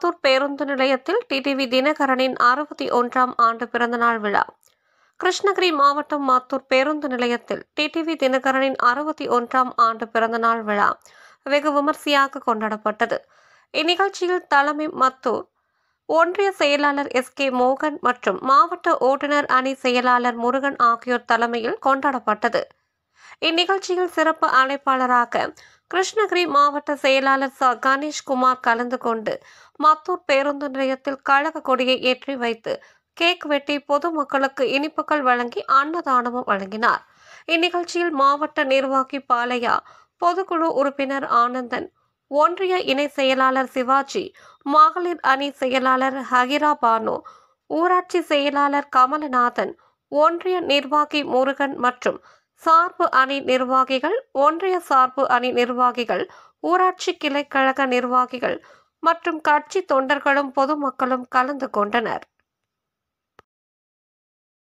மத்தூர் பேருந்து நிலையத்தில் டிடிவி தினகரனின் 61ஆம் ஆண்டு பிறந்தநாள் விழா. கிருஷ்ணகிரி மாவட்டம் மத்தூர் பேருந்து நிலையத்தில் டிடிவி தினகரனின் 61ஆம் ஆண்டு பிறந்தநாள் விழா வெகு விமர்சையாக கொண்டாடப்பட்டது. இந்நிகழ்ச்சியில் தலைமை மத்தூர் ஒன்றிய செயலாளர் SK மோகன் மற்றும் மாவட்ட ஓட்டுநர் அணி செயலாளர் முருகன் ஆகியோர் தலைமையில் கொண்டாடப்பட்டது. இந்நிகழ்ச்சியில் சிறப்பு அழைப்பாளராக கிருஷ்ணகிரி மாவட்ட செயலாளர் கணேஷ்குமார் கலந்து கொண்டு மத்தூர் பேருந்து நிலையத்தில் கழக கொடியை ஏற்றி வைத்து கேக் வெட்டி பொதுமக்களுக்கு இனிப்புகள் வழங்கி அன்னதானமும் வழங்கினார். இந்நிகழ்ச்சியில் மாவட்ட நிர்வாகி பாலையா, பொதுக்குழு உறுப்பினர் ஆனந்தன், ஒன்றிய இணை செயலாளர் சிவாஜி, மகளிர் அணி செயலாளர் ஹகிரா பானு, ஊராட்சி செயலாளர் கமலநாதன், ஒன்றிய நிர்வாகி முருகன் மற்றும் சார்பு அணி நிர்வாகிகள், ஒன்றிய சார்பு அணி நிர்வாகிகள், ஊராட்சி கிளை கழக நிர்வாகிகள் மற்றும் கட்சி தொண்டர்களும் பொதுமக்களும் கலந்து கொண்டனர்.